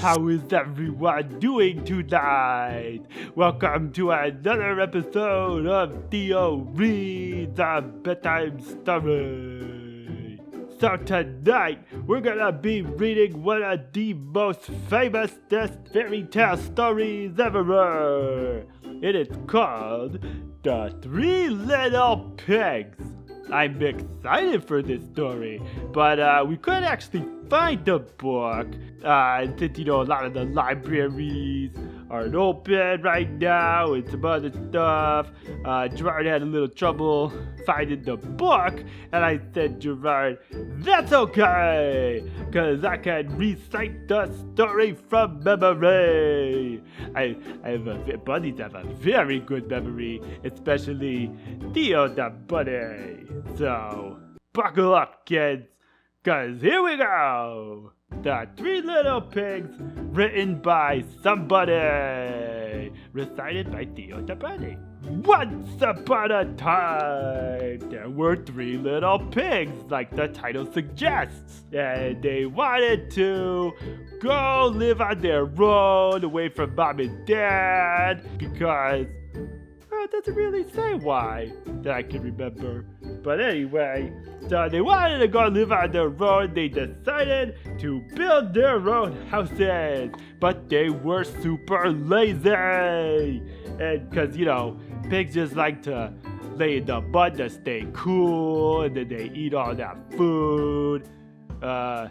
how is everyone doing tonight? Welcome to another episode of Theo Reads, a Bedtime Story. So tonight, we're gonna be reading one of the most famous fairy tale stories ever. It is called The Three Little Pigs. I'm excited for this story, but we couldn't actually find the book, since, a lot of the libraries aren't open right now and some other stuff. Gerard had a little trouble finding the book, and I said, Gerard, that's okay, because I can recite the story from memory. Bunnies have a very good memory, especially Theo the Bunny. So, buckle up, kids, because here we go! The Three Little Pigs, written by somebody, recited by Theo The Bunny. Once upon a time, there were three little pigs, like the title suggests, and they wanted to go live on their own, away from mom and dad, because it doesn't really say why that I can remember. But anyway, so they wanted to go live on their own. They decided to build their own houses, but they were super lazy. And because, pigs just like to lay in the mud to stay cool, and then they eat all that food. So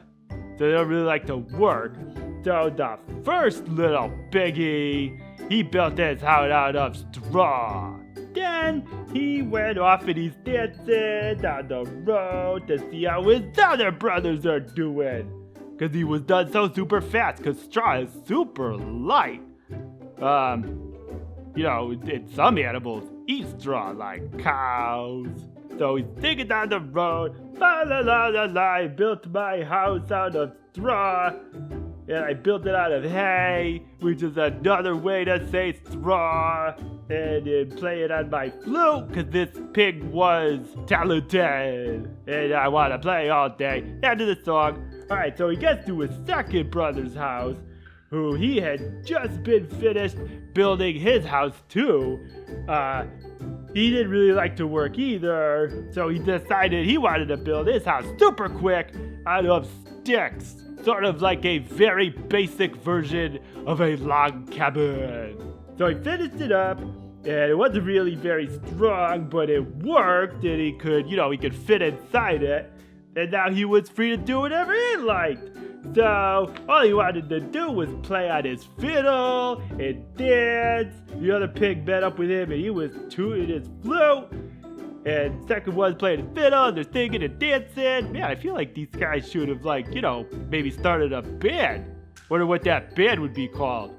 they don't really like to work. So the first little piggy, he built his house out of straw. Then he went off and he's dancing down the road to see how his other brothers are doing. Because he was done so super fast, because straw is super light. Some animals eat straw, like cows. So he's digging down the road. La la la la la, I built my house out of straw. And I built it out of hay, which is another way to say straw. And then play it on my flute, because this pig was talented. And I want to play all day. End of the song. Alright, so he gets to his second brother's house, who he had just been finished building his house too. He didn't really like to work either, so he decided he wanted to build his house super quick out of sticks. Sort of like a very basic version of a log cabin. So he finished it up, and it wasn't really very strong, but it worked, and he could fit inside it. And now he was free to do whatever he liked. So all he wanted to do was play on his fiddle and dance. The other pig met up with him, and he was tooting his flute. And second one's playing his fiddle, and they're singing and dancing. Man, I feel like these guys should have, maybe started a band. Wonder what that band would be called.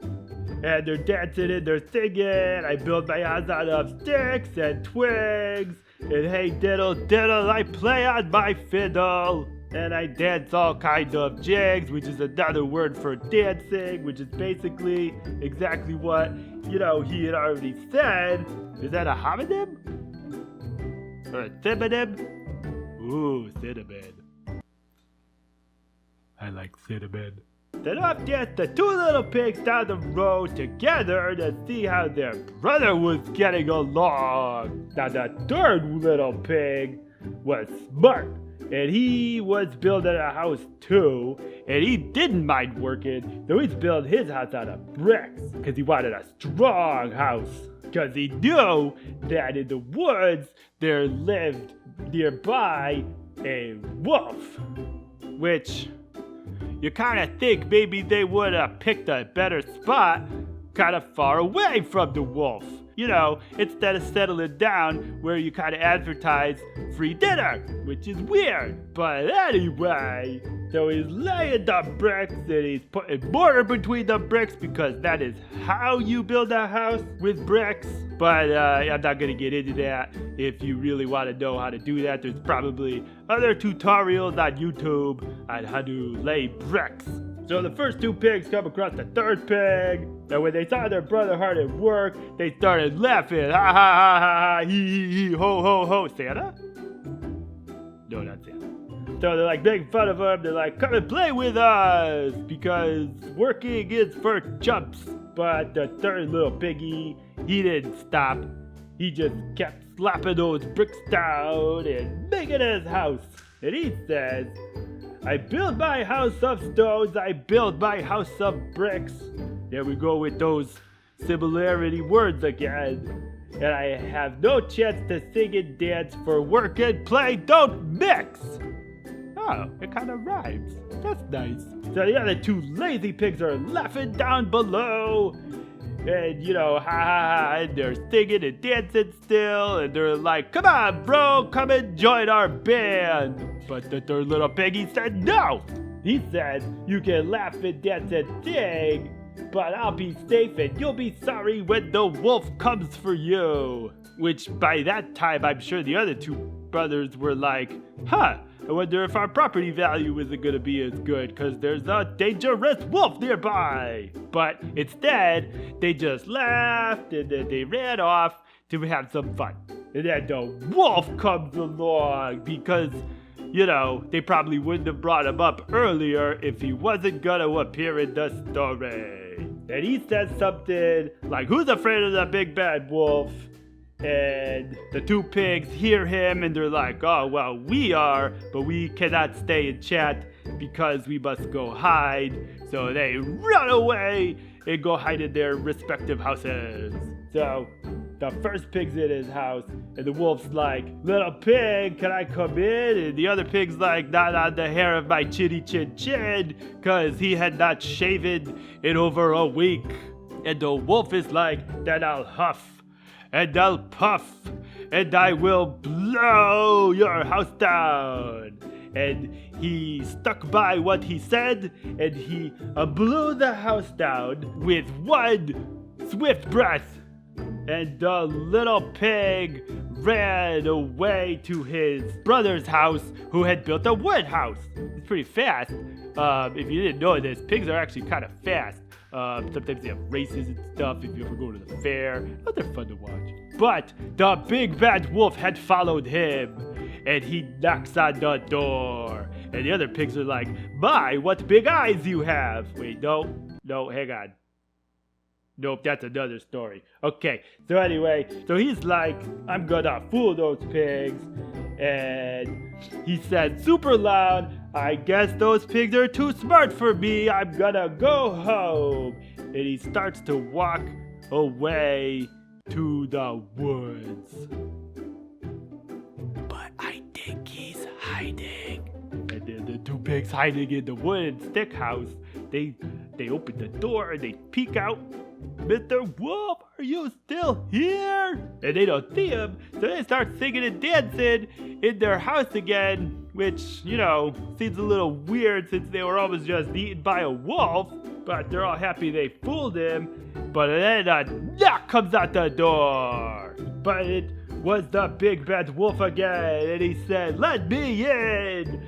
And they're dancing and they're singing. I built my house out of sticks and twigs. And hey, diddle, diddle, I play on my fiddle. And I dance all kinds of jigs, which is another word for dancing, which is basically exactly what, he had already said. Is that a homonym? Or a synonym? Ooh, cinnamon. I like cinnamon. Then off danced the two little pigs down the road together to see how their brother was getting along. Now the third little pig was smart, and he was building a house too, and he didn't mind working, so he's built his house out of bricks, because he wanted a strong house. Because he knew that in the woods there lived nearby a wolf, which you kind of think maybe they would have picked a better spot kind of far away from the wolf. Instead of settling down where you kind of advertise free dinner, which is weird. But anyway, so he's laying the bricks and he's putting mortar between the bricks, because that is how you build a house with bricks. But I'm not going to get into that. If you really want to know how to do that, there's probably other tutorials on YouTube on how to lay bricks. So the first two pigs come across the third pig, and when they saw their brother hard at work, they started laughing. Ha ha ha ha ha, hee hee hee, ho ho ho. Santa? No, not Santa. So they're like making fun of him. They're like, come and play with us because working is for chumps. But the third little piggy, he didn't stop. He just kept slapping those bricks down and making his house. And he says, I build my house of stones, I build my house of bricks. There we go with those similarity words again. And I have no chance to sing and dance, for work and play don't mix. Oh, it kind of rhymes. That's nice. So the other two lazy pigs are laughing down below. And, ha ha ha, and they're singing and dancing still. And they're like, come on, bro, come and join our band. But the third little piggy said no. He said, you can laugh and dance and sing, but I'll be safe and you'll be sorry when the wolf comes for you. Which by that time, I'm sure the other two brothers were like, I wonder if our property value isn't going to be as good because there's a dangerous wolf nearby. But instead, they just laughed and then they ran off to have some fun. And then the wolf comes along because, they probably wouldn't have brought him up earlier if he wasn't going to appear in the story. And he says something like, who's afraid of the big bad wolf? And the two pigs hear him and they're like, oh, well, we are, but we cannot stay and chat because we must go hide. So they run away and go hide in their respective houses. So the first pig's in his house and the wolf's like, little pig, can I come in? And the other pig's like, not on the hair of my chinny chin chin, because he had not shaven in over a week. And the wolf is like, then I'll huff. And I'll puff, and I will blow your house down. And he stuck by what he said, and he blew the house down with one swift breath. And the little pig ran away to his brother's house, who had built a wood house. It's pretty fast. If you didn't know this, pigs are actually kind of fast. Sometimes they have races and stuff if you ever go to the fair. Oh, they're fun to watch. But the big bad wolf had followed him, and he knocks on the door. And the other pigs are like, my, what big eyes you have. Wait, no, hang on. Nope, that's another story. Okay, so anyway, so he's like, I'm gonna fool those pigs. And he said super loud, I guess those pigs are too smart for me. I'm gonna go home. And he starts to walk away to the woods. But I think he's hiding. And then the two pigs hiding in the wooden stick house, they open the door and they peek out. Mr. Wolf, are you still here? And they don't see him, so they start singing and dancing in their house again, which, seems a little weird since they were almost just eaten by a wolf, but they're all happy they fooled him. But then a knock comes out the door. But it was the big bad wolf again, and he said, let me in,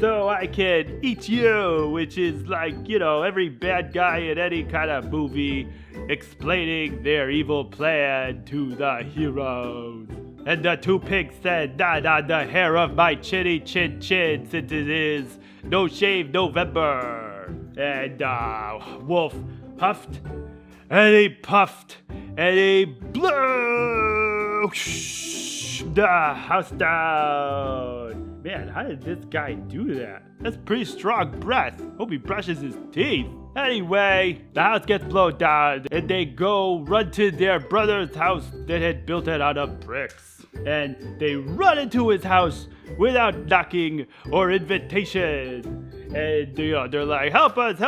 so I can eat you, which is like, every bad guy in any kind of movie explaining their evil plan to the heroes. And the two pigs said, not on the hair of my chinny chin chin, since it is no shave November. And wolf huffed, and he puffed, and he blew the house down. Man, how did this guy do that? That's pretty strong breath. Hope he brushes his teeth. Anyway, the house gets blown down, and they go run to their brother's house that had built it out of bricks. And they run into his house without knocking or invitation. And they're like, help us,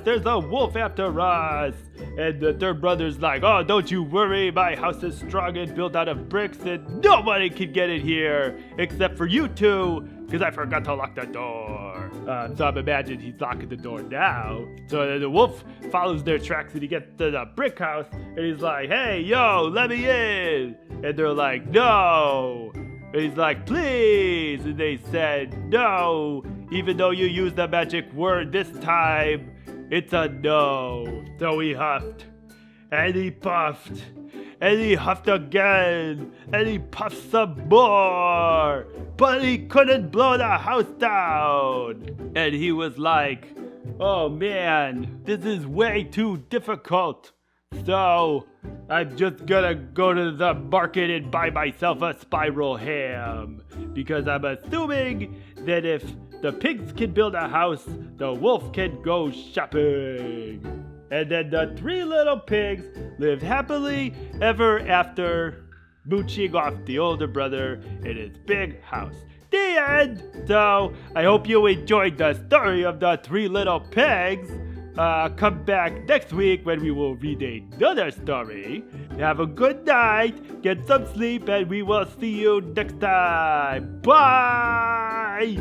there's a wolf after us. And the third brother's like, oh, don't you worry, my house is strong and built out of bricks and nobody can get in here except for you two, because I forgot to lock the door. So I'm imagining he's locking the door now. So the wolf follows their tracks and he gets to the brick house and he's like, hey, yo, let me in. And they're like, no. And he's like, please. And they said, no, even though you used the magic word this time, it's a no. So he huffed, and he puffed, and he huffed again, and he puffed some more, but he couldn't blow the house down. And he was like, oh man, this is way too difficult. So I'm just gonna go to the market and buy myself a spiral ham, because I'm assuming that if the pigs can build a house, the wolf can go shopping. And then the 3 little pigs lived happily ever after, mooching off the older brother in his big house. The end! So, I hope you enjoyed the story of the 3 little pigs. Come back next week when we will read another story. Have a good night, get some sleep, and we will see you next time. Bye!